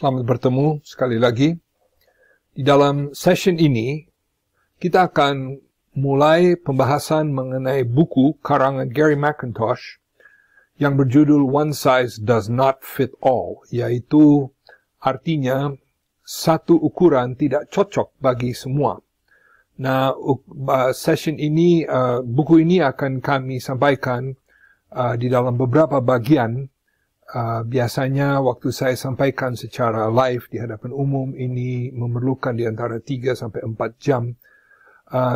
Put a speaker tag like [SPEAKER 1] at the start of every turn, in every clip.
[SPEAKER 1] Selamat bertemu sekali lagi. Di dalam session ini, kita akan mulai pembahasan mengenai buku karangan Gary McIntosh yang berjudul One Size Does Not Fit All, yaitu artinya satu ukuran tidak cocok bagi semua. Nah, session ini, buku ini akan kami sampaikan di dalam beberapa bagian. Biasanya waktu saya sampaikan secara live di hadapan umum ini memerlukan di antara 3 sampai 4 jam.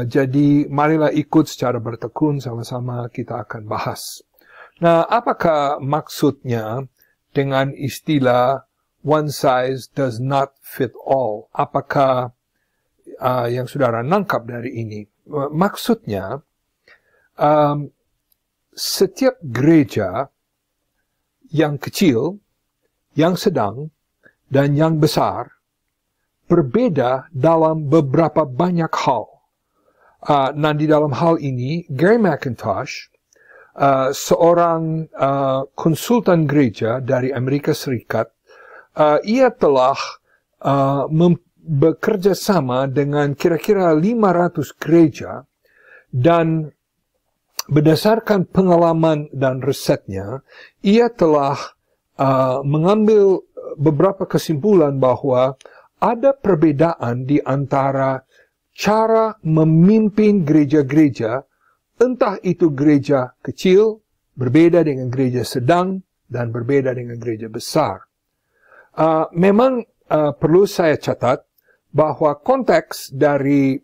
[SPEAKER 1] Jadi marilah ikut secara bertekun sama-sama kita akan bahas. Nah, apakah maksudnya dengan istilah one size does not fit all? Apakah yang saudara nangkap dari ini? Maksudnya, setiap gereja yang kecil, yang sedang, dan yang besar berbeda dalam beberapa banyak hal. Nah, di dalam hal ini, Gary McIntosh, seorang konsultan gereja dari Amerika Serikat, ia telah bekerja sama dengan kira-kira 500 gereja, dan berdasarkan pengalaman dan risetnya, ia telah mengambil beberapa kesimpulan bahwa ada perbedaan di antara cara memimpin gereja-gereja, entah itu gereja kecil, berbeda dengan gereja sedang, dan berbeda dengan gereja besar. Memang perlu saya catat bahwa konteks dari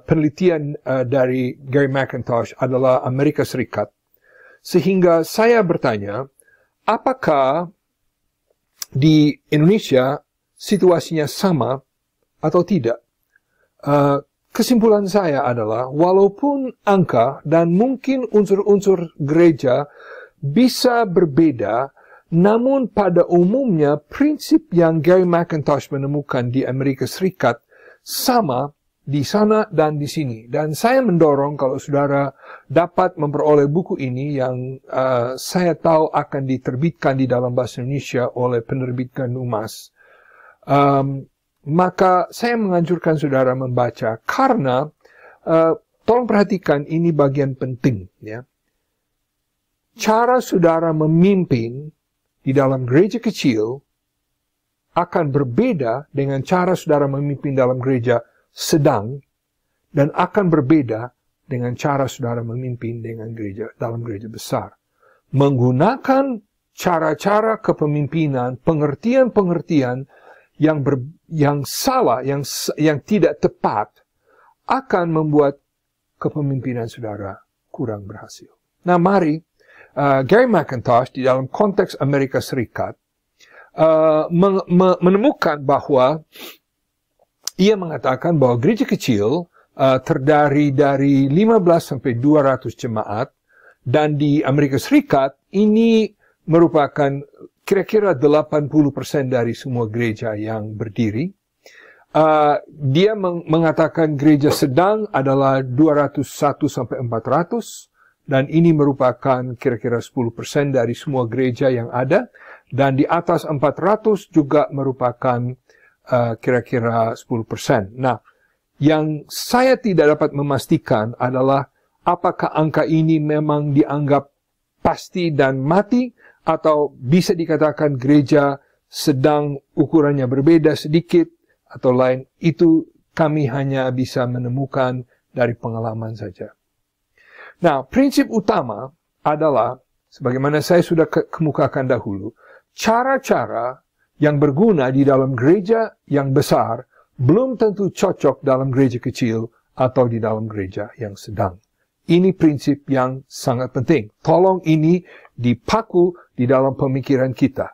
[SPEAKER 1] penelitian dari Gary McIntosh adalah Amerika Serikat. Sehingga saya bertanya, apakah di Indonesia situasinya sama atau tidak? Kesimpulan saya adalah, walaupun angka dan mungkin unsur-unsur gereja bisa berbeda, namun pada umumnya prinsip yang Gary McIntosh menemukan di Amerika Serikat sama di sana dan di sini. Dan saya mendorong kalau saudara dapat memperoleh buku ini yang saya tahu akan diterbitkan di dalam bahasa Indonesia oleh penerbit Gandhumas. Maka saya menganjurkan saudara membaca karena tolong perhatikan ini bagian penting, ya. Cara saudara memimpin di dalam gereja kecil akan berbeda dengan cara saudara memimpin dalam gereja sedang, dan akan berbeda dengan cara saudara memimpin dalam gereja besar. Menggunakan cara-cara kepemimpinan, pengertian-pengertian yang salah, yang tidak tepat, akan membuat kepemimpinan saudara kurang berhasil. Nah, mari Gary McIntosh di dalam konteks Amerika Serikat menemukan bahwa ia mengatakan bahwa gereja kecil terdiri dari 15 sampai 200 jemaat, dan di Amerika Serikat ini merupakan kira-kira 80% dari semua gereja yang berdiri. Dia mengatakan gereja sedang adalah 201 sampai 400, dan ini merupakan kira-kira 10% dari semua gereja yang ada, dan di atas 400 juga merupakan kira-kira 10%. Nah, yang saya tidak dapat memastikan adalah apakah angka ini memang dianggap pasti dan mati, atau bisa dikatakan gereja sedang ukurannya berbeda sedikit atau lain. Itu kami hanya bisa menemukan dari pengalaman saja. Nah, prinsip utama adalah, sebagaimana saya sudah kemukakan dahulu, cara-cara yang berguna di dalam gereja yang besar belum tentu cocok dalam gereja kecil atau di dalam gereja yang sedang. Ini prinsip yang sangat penting. Tolong ini dipaku di dalam pemikiran kita.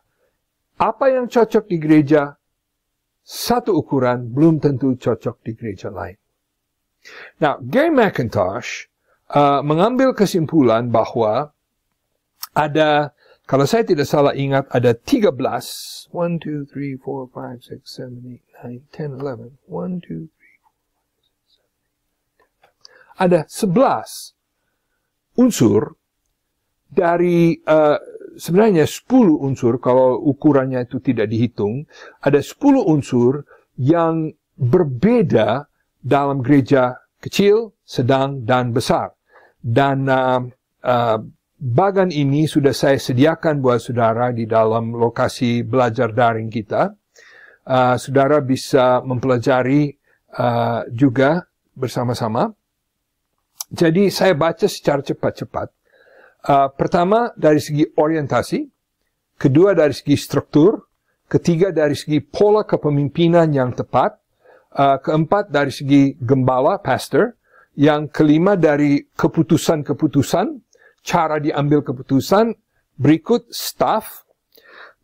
[SPEAKER 1] Apa yang cocok di gereja satu ukuran belum tentu cocok di gereja lain. Nah, Gary McIntosh mengambil kesimpulan bahwa ada, kalau saya tidak salah ingat, ada 13, 1, 2, 3, 4, 5, 6, 7, 8, 9, 10, 11, 1, 2, 3, 4, 5, 6, 7, 8. Ada 11 unsur dari sebenarnya 10 unsur, kalau ukurannya itu tidak dihitung, ada 10 unsur yang berbeda dalam gereja kecil, sedang, dan besar. Dan bagan ini sudah saya sediakan buat saudara di dalam lokasi belajar daring kita. Saudara bisa mempelajari juga bersama-sama. Jadi saya baca secara cepat-cepat. Pertama dari segi orientasi, kedua dari segi struktur, ketiga dari segi pola kepemimpinan yang tepat, keempat dari segi gembala, pastor, yang kelima dari keputusan-keputusan, cara diambil keputusan, berikut staff,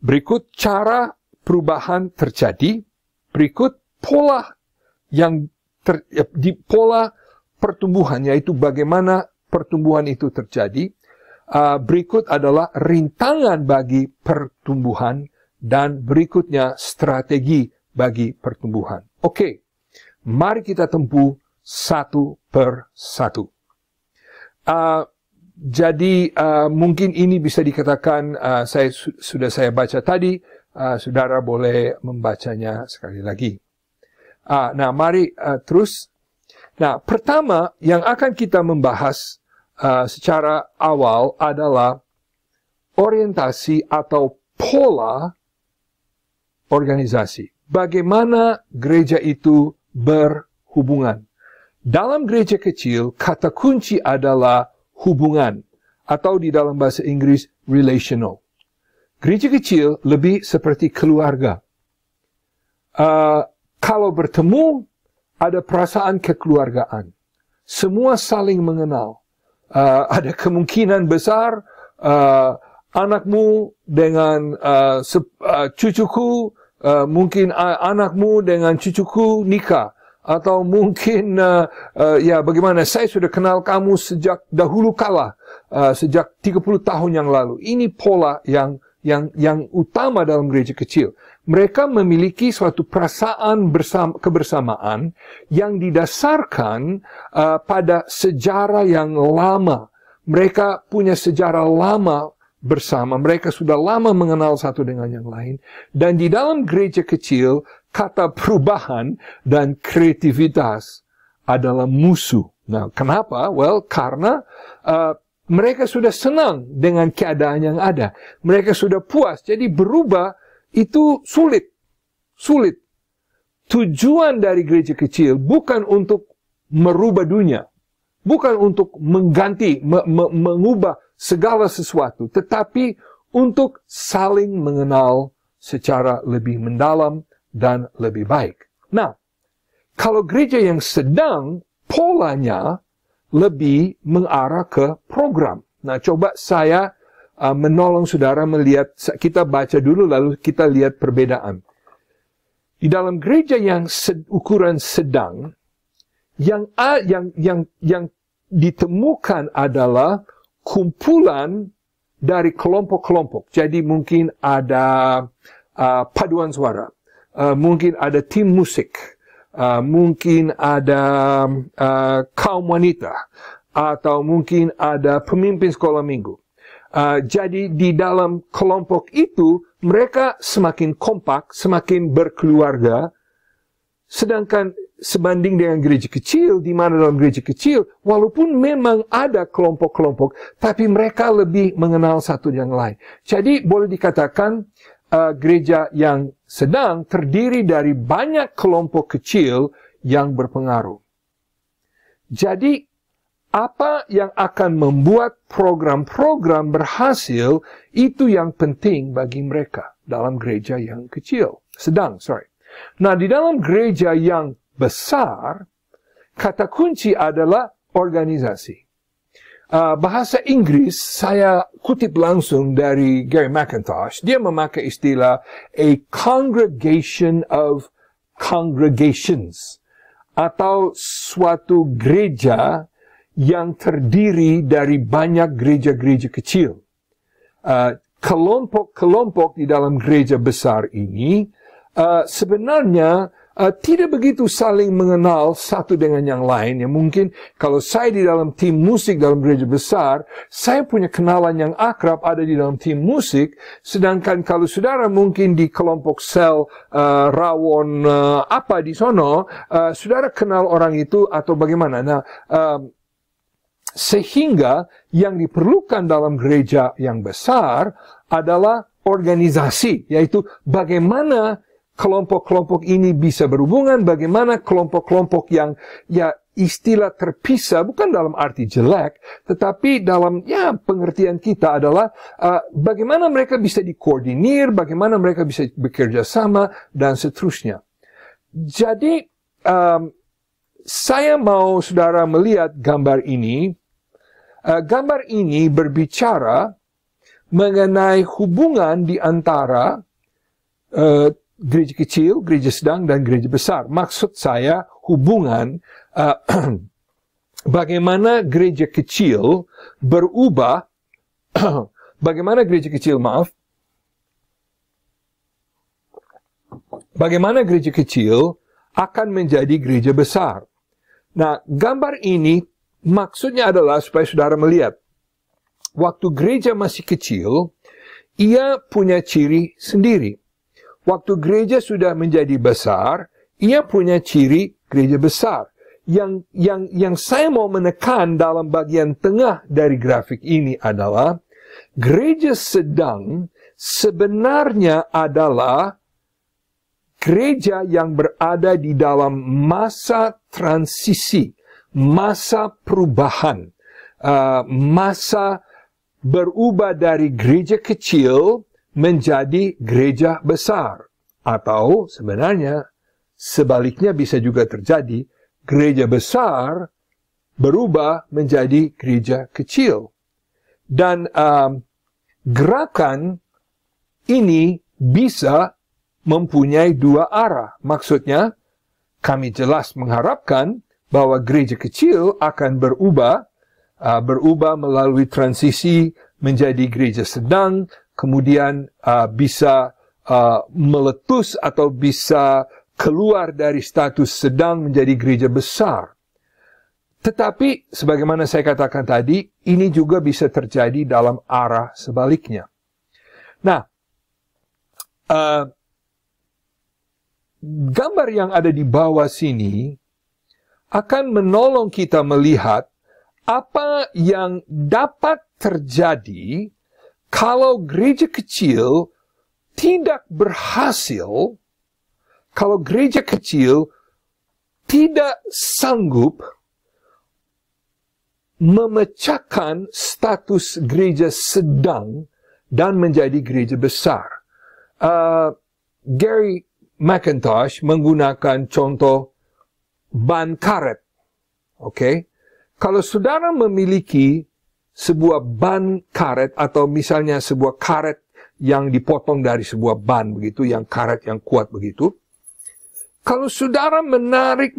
[SPEAKER 1] berikut cara perubahan terjadi, berikut pola pola pertumbuhan, yaitu bagaimana pertumbuhan itu terjadi, berikut adalah rintangan bagi pertumbuhan, dan berikutnya strategi bagi pertumbuhan. Oke, mari kita tempuh satu per satu. Jadi mungkin ini bisa dikatakan sudah saya baca tadi, saudara boleh membacanya sekali lagi. Nah, mari terus. Nah, pertama yang akan kita membahas secara awal adalah orientasi atau pola organisasi. Bagaimana gereja itu berhubungan. Dalam gereja kecil, kata kunci adalah hubungan, atau di dalam bahasa Inggris, relational. Gereja kecil lebih seperti keluarga. Kalau bertemu, ada perasaan kekeluargaan. Semua saling mengenal. Ada kemungkinan besar anakmu dengan cucuku, mungkin anakmu dengan cucuku nikah. Atau mungkin, bagaimana, saya sudah kenal kamu sejak dahulu kala, sejak 30 tahun yang lalu. Ini pola yang utama dalam gereja kecil. Mereka memiliki suatu perasaan kebersamaan yang didasarkan pada sejarah yang lama. Mereka punya sejarah lama bersama. Mereka sudah lama mengenal satu dengan yang lain. Dan di dalam gereja kecil, kata perubahan dan kreativitas adalah musuh. Nah, kenapa? Well, karena mereka sudah senang dengan keadaan yang ada. Mereka sudah puas. Jadi berubah itu sulit. Sulit. Tujuan dari gereja kecil bukan untuk merubah dunia. Bukan untuk mengganti, mengubah segala sesuatu. Tetapi untuk saling mengenal secara lebih mendalam dan lebih baik. Nah, kalau gereja yang sedang, polanya lebih mengarah ke program. Nah, coba saya menolong saudara melihat, kita baca dulu lalu kita lihat perbedaan. Di dalam gereja yang ukuran sedang, yang ditemukan adalah kumpulan dari kelompok-kelompok. Jadi mungkin ada paduan suara, mungkin ada tim musik, mungkin ada kaum wanita, atau mungkin ada pemimpin sekolah minggu. Jadi di dalam kelompok itu mereka semakin kompak, semakin berkeluarga, sedangkan sebanding dengan gereja kecil, di mana dalam gereja kecil, walaupun memang ada kelompok-kelompok, tapi mereka lebih mengenal satu yang lain. Jadi boleh dikatakan gereja yang sedang terdiri dari banyak kelompok kecil yang berpengaruh. Jadi apa yang akan membuat program-program berhasil, itu yang penting bagi mereka dalam gereja yang kecil. Sedang. Nah, di dalam gereja yang besar, kata kunci adalah organisasi. Bahasa Inggris, saya kutip langsung dari Gary McIntosh. Dia memakai istilah a congregation of congregations. Atau suatu gereja yang terdiri dari banyak gereja-gereja kecil. Kelompok-kelompok di dalam gereja besar ini sebenarnya tidak begitu saling mengenal satu dengan yang lain. Ya, mungkin kalau saya di dalam tim musik dalam gereja besar, saya punya kenalan yang akrab ada di dalam tim musik, sedangkan kalau saudara mungkin di kelompok sel rawon apa di sono, saudara kenal orang itu atau bagaimana. Nah, sehingga yang diperlukan dalam gereja yang besar adalah organisasi, yaitu bagaimana kelompok-kelompok ini bisa berhubungan, bagaimana kelompok-kelompok yang istilah terpisah, bukan dalam arti jelek, tetapi dalam pengertian kita adalah bagaimana mereka bisa dikoordinir, bagaimana mereka bisa bekerja sama, dan seterusnya. Jadi, saya mau saudara melihat gambar ini. Gambar ini berbicara mengenai hubungan di antara gereja kecil, gereja sedang, dan gereja besar. Maksud saya hubungan bagaimana gereja kecil berubah, bagaimana gereja kecil akan menjadi gereja besar. Nah, gambar ini maksudnya adalah supaya saudara melihat waktu gereja masih kecil, ia punya ciri sendiri. Waktu gereja sudah menjadi besar, ia punya ciri gereja besar. Yang saya mau menekan dalam bagian tengah dari grafik ini adalah gereja sedang sebenarnya adalah gereja yang berada di dalam masa transisi, masa perubahan, masa berubah dari gereja kecil menjadi gereja besar. Atau sebenarnya sebaliknya bisa juga terjadi, gereja besar berubah menjadi gereja kecil. Dan gerakan ini bisa mempunyai dua arah. Maksudnya, kami jelas mengharapkan bahwa gereja kecil akan berubah melalui transisi menjadi gereja sedang, kemudian bisa meletus atau bisa keluar dari status sedang menjadi gereja besar. Tetapi, sebagaimana saya katakan tadi, ini juga bisa terjadi dalam arah sebaliknya. Nah, gambar yang ada di bawah sini akan menolong kita melihat apa yang dapat terjadi kalau gereja kecil tidak berhasil, kalau gereja kecil tidak sanggup memecahkan status gereja sedang dan menjadi gereja besar. Gary McIntosh menggunakan contoh ban karet. Okay? Kalau saudara memiliki sebuah ban karet atau misalnya sebuah karet yang dipotong dari sebuah ban begitu, yang karet yang kuat begitu. Kalau saudara menarik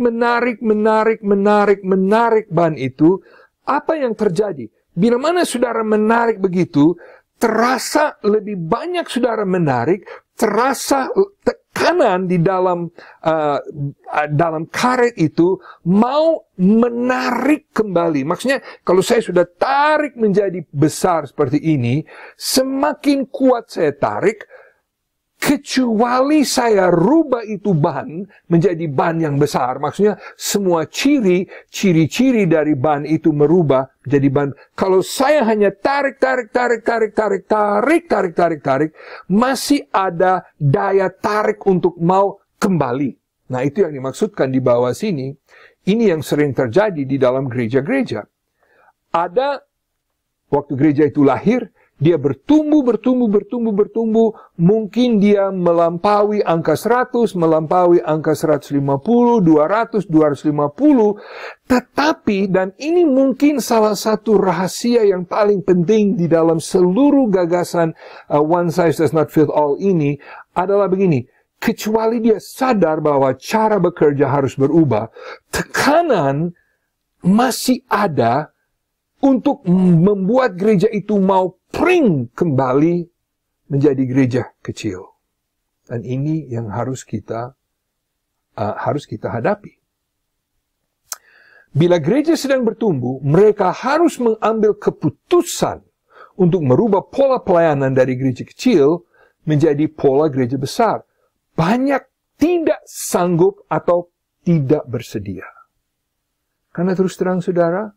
[SPEAKER 1] ban itu, apa yang terjadi? Bila mana saudara menarik begitu, terasa lebih banyak saudara menarik, terasa tekanan di dalam karet itu mau menarik kembali. Maksudnya, kalau saya sudah tarik menjadi besar seperti ini, semakin kuat saya tarik, kecuali saya rubah itu ban menjadi ban yang besar. Maksudnya, semua ciri-ciri dari ban itu merubah menjadi ban. Kalau saya hanya tarik, masih ada daya tarik untuk mau kembali. Nah, itu yang dimaksudkan di bawah sini. Ini yang sering terjadi di dalam gereja-gereja. Ada, waktu gereja itu lahir, dia bertumbuh. Mungkin dia melampaui angka 100, melampaui angka 150, 200, 250. Tetapi, dan ini mungkin salah satu rahasia yang paling penting di dalam seluruh gagasan one size does not fit all ini, adalah begini. Kecuali dia sadar bahwa cara bekerja harus berubah, tekanan masih ada untuk membuat gereja itu mau pring kembali menjadi gereja kecil. Dan ini yang harus kita harus kita hadapi. Bila gereja sedang bertumbuh, mereka harus mengambil keputusan untuk merubah pola pelayanan dari gereja kecil menjadi pola gereja besar. Banyak tidak sanggup atau tidak bersedia. Karena terus terang saudara,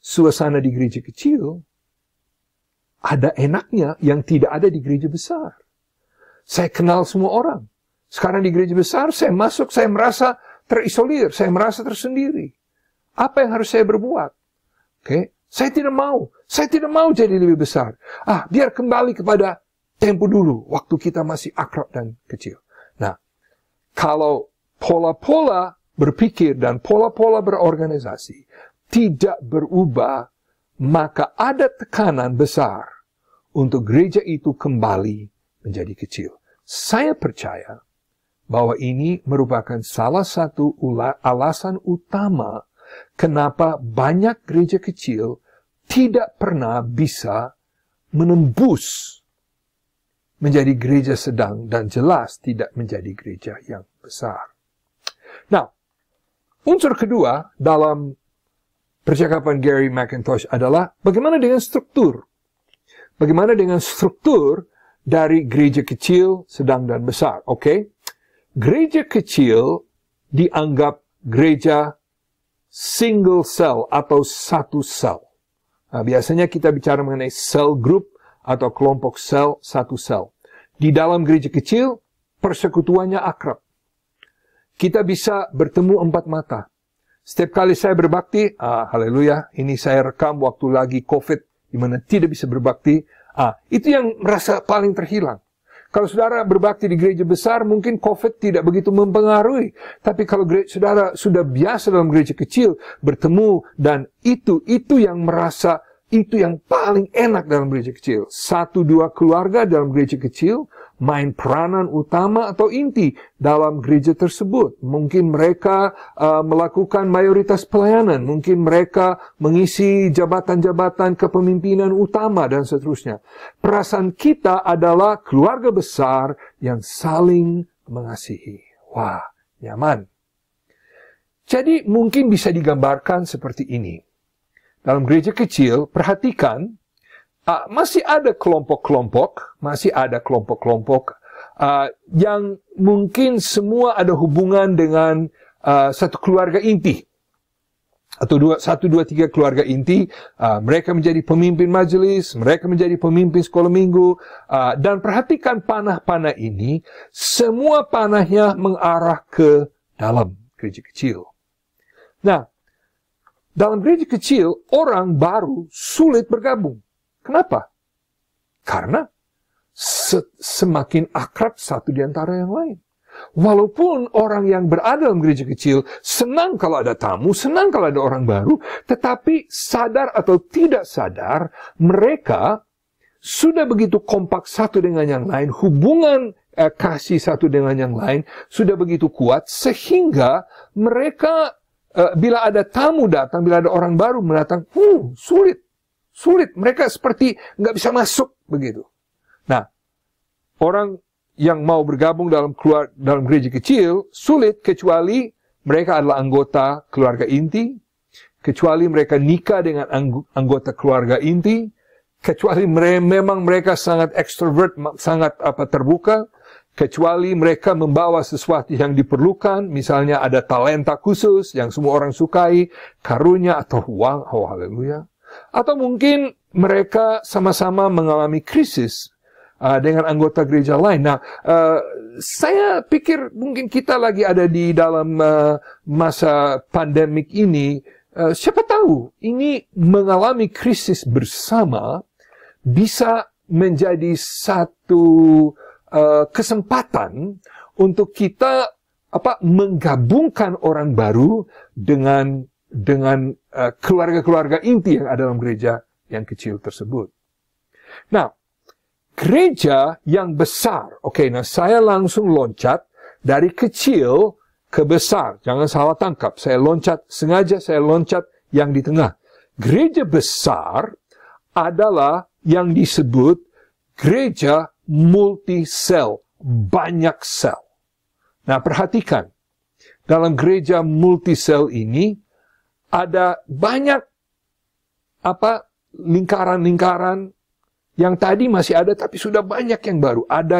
[SPEAKER 1] suasana di gereja kecil ada enaknya yang tidak ada di gereja besar. Saya kenal semua orang. Sekarang di gereja besar, saya masuk, saya merasa terisolir, saya merasa tersendiri. Apa yang harus saya berbuat? Oke, saya tidak mau jadi lebih besar. Biar kembali kepada tempo dulu, waktu kita masih akrab dan kecil. Nah, kalau pola-pola berpikir dan pola-pola berorganisasi tidak berubah, maka ada tekanan besar untuk gereja itu kembali menjadi kecil. Saya percaya bahwa ini merupakan salah satu alasan utama kenapa banyak gereja kecil tidak pernah bisa menembus menjadi gereja sedang dan jelas tidak menjadi gereja yang besar. Nah, unsur kedua dalam percakapan Gary McIntosh adalah bagaimana dengan struktur? Bagaimana dengan struktur dari gereja kecil, sedang, dan besar? Oke? Gereja kecil dianggap gereja single cell atau satu sel. Nah, biasanya kita bicara mengenai cell group atau kelompok sel, satu sel. Di dalam gereja kecil, persekutuannya akrab. Kita bisa bertemu 4 mata. Setiap kali saya berbakti, haleluya, ini saya rekam waktu lagi COVID, di mana tidak bisa berbakti. Itu yang merasa paling terhilang. Kalau saudara berbakti di gereja besar, mungkin COVID tidak begitu mempengaruhi. Tapi kalau saudara sudah biasa dalam gereja kecil, bertemu, dan itu yang merasa, itu yang paling enak dalam gereja kecil. 1-2 keluarga dalam gereja kecil, main peranan utama atau inti dalam gereja tersebut. Mungkin mereka melakukan mayoritas pelayanan. Mungkin mereka mengisi jabatan-jabatan kepemimpinan utama dan seterusnya. Perasaan kita adalah keluarga besar yang saling mengasihi. Wah, nyaman. Jadi mungkin bisa digambarkan seperti ini. Dalam gereja kecil, perhatikan, masih ada kelompok-kelompok yang mungkin semua ada hubungan dengan satu keluarga inti. Atau 1, 2, 3 keluarga inti. Mereka menjadi pemimpin majelis, mereka menjadi pemimpin sekolah minggu. Dan perhatikan panah-panah ini, semua panahnya mengarah ke dalam gereja kecil. Nah, dalam gereja kecil, orang baru sulit bergabung. Kenapa? Karena semakin akrab satu di antara yang lain. Walaupun orang yang berada dalam gereja kecil senang kalau ada tamu, senang kalau ada orang baru, tetapi sadar atau tidak sadar, mereka sudah begitu kompak satu dengan yang lain, hubungan kasih satu dengan yang lain sudah begitu kuat, sehingga mereka bila ada tamu datang, bila ada orang baru mendatang, sulit. Mereka seperti nggak bisa masuk begitu. Nah, orang yang mau bergabung dalam gereja kecil sulit kecuali mereka adalah anggota keluarga inti, kecuali mereka nikah dengan anggota keluarga inti, kecuali memang mereka sangat extrovert, sangat terbuka, kecuali mereka membawa sesuatu yang diperlukan, misalnya ada talenta khusus yang semua orang sukai, karunia atau uang, haleluya. Atau mungkin mereka sama-sama mengalami krisis dengan anggota gereja lain. Nah, saya pikir mungkin kita lagi ada di dalam masa pandemik ini. Siapa tahu ini mengalami krisis bersama bisa menjadi satu kesempatan untuk kita menggabungkan orang baru dengan keluarga-keluarga inti yang ada dalam gereja yang kecil tersebut. Nah, gereja yang besar. Nah saya langsung loncat dari kecil ke besar. Jangan salah tangkap. Sengaja saya loncat yang di tengah. Gereja besar adalah yang disebut gereja multi-sel. Banyak sel. Nah perhatikan. dalam gereja multisel ini ada banyak lingkaran-lingkaran yang tadi masih ada, tapi sudah banyak yang baru. Ada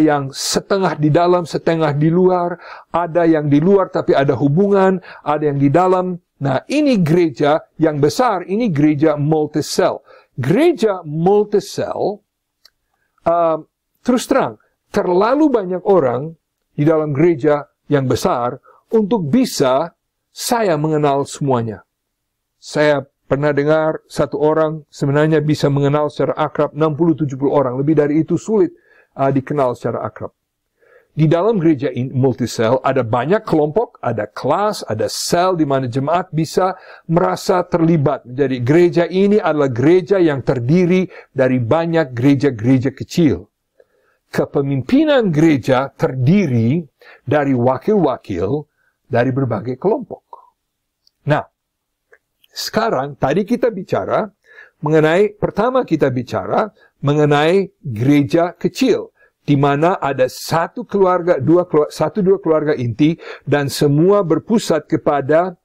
[SPEAKER 1] yang setengah di dalam, setengah di luar. Ada yang di luar tapi ada hubungan. Ada yang di dalam. Nah, ini gereja yang besar. Ini gereja multisel. Gereja multisel, terus terang, terlalu banyak orang di dalam gereja yang besar untuk bisa saya mengenal semuanya. Saya pernah dengar satu orang sebenarnya bisa mengenal secara akrab 60-70 orang. Lebih dari itu sulit dikenal secara akrab. Di dalam gereja multisel ada banyak kelompok, ada kelas, ada sel di mana jemaat bisa merasa terlibat. Jadi gereja ini adalah gereja yang terdiri dari banyak gereja-gereja kecil. Kepemimpinan gereja terdiri dari wakil-wakil dari berbagai kelompok. Nah, sekarang, tadi kita bicara pertama kita bicara mengenai gereja kecil, di mana ada satu dua keluarga inti, dan semua berpusat kepada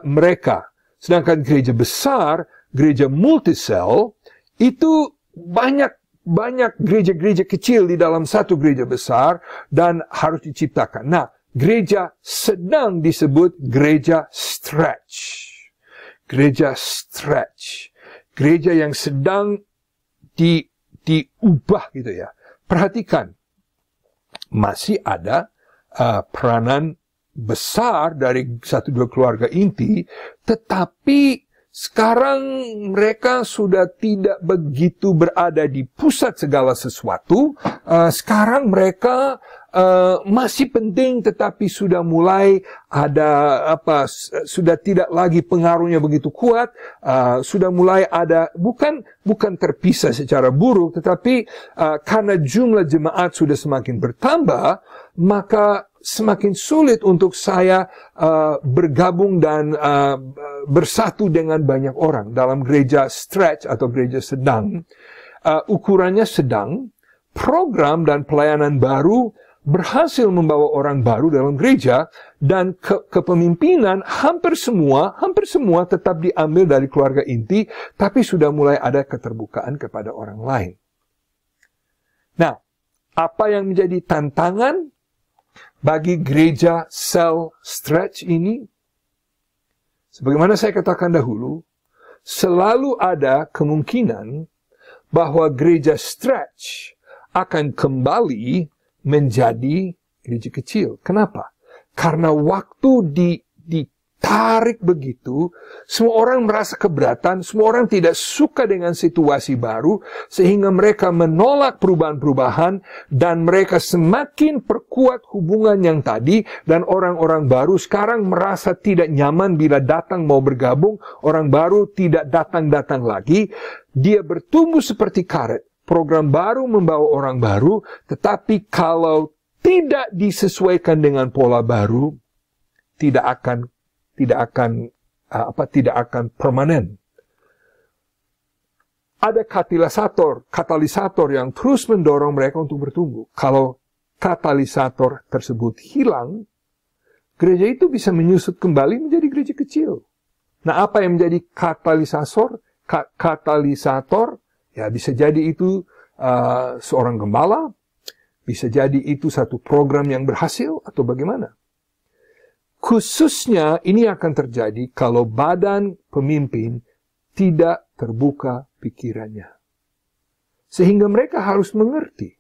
[SPEAKER 1] mereka. Sedangkan gereja besar, gereja multisel, itu banyak gereja-gereja kecil di dalam satu gereja besar, dan harus diciptakan. Nah, gereja sedang disebut gereja stretch. Gereja stretch. Gereja yang sedang diubah gitu ya. Perhatikan. Masih ada peranan besar dari satu dua keluarga inti, tetapi sekarang mereka sudah tidak begitu berada di pusat segala sesuatu. Sekarang mereka masih penting, tetapi sudah mulai ada sudah tidak lagi pengaruhnya begitu kuat. Sudah mulai ada bukan terpisah secara buruk, tetapi karena jumlah jemaat sudah semakin bertambah, maka semakin sulit untuk saya bergabung dan bersatu dengan banyak orang dalam gereja stretch atau gereja sedang. Ukurannya sedang. Program dan pelayanan baru berhasil membawa orang baru dalam gereja, dan kepemimpinan hampir semua tetap diambil dari keluarga inti, tapi sudah mulai ada keterbukaan kepada orang lain. Nah, apa yang menjadi tantangan bagi gereja sel stretch ini? Sebagaimana saya katakan dahulu, selalu ada kemungkinan bahwa gereja stretch akan kembali menjadi gereja kecil. Kenapa? Karena waktu ditarik begitu, semua orang merasa keberatan, semua orang tidak suka dengan situasi baru, sehingga mereka menolak perubahan-perubahan, dan mereka semakin perkuat hubungan yang tadi, dan orang-orang baru sekarang merasa tidak nyaman bila datang mau bergabung, orang baru tidak datang-datang lagi, dia bertumbuh seperti karet. Program baru membawa orang baru, tetapi kalau tidak disesuaikan dengan pola baru, tidak akan permanen. Ada katalisator yang terus mendorong mereka untuk bertumbuh. Kalau katalisator tersebut hilang, gereja itu bisa menyusut kembali menjadi gereja kecil. Nah, apa yang menjadi katalisator? Ya, bisa jadi itu seorang gembala, bisa jadi itu satu program yang berhasil, atau bagaimana. Khususnya ini akan terjadi kalau badan pemimpin tidak terbuka pikirannya. Sehingga mereka harus mengerti.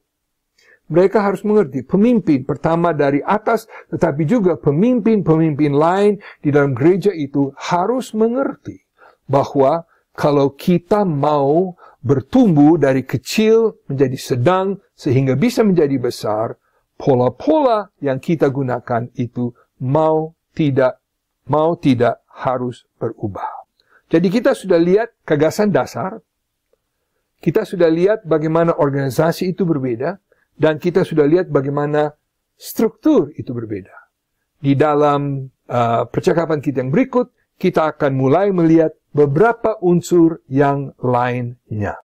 [SPEAKER 1] Mereka harus mengerti. Pemimpin pertama dari atas, tetapi juga pemimpin-pemimpin lain di dalam gereja itu harus mengerti bahwa kalau kita mau bertumbuh dari kecil menjadi sedang sehingga bisa menjadi besar, pola-pola yang kita gunakan itu mau tidak harus berubah. Jadi kita sudah lihat gagasan dasar, kita sudah lihat bagaimana organisasi itu berbeda, dan kita sudah lihat bagaimana struktur itu berbeda. Di dalam percakapan kita yang berikut, kita akan mulai melihat beberapa unsur yang lainnya.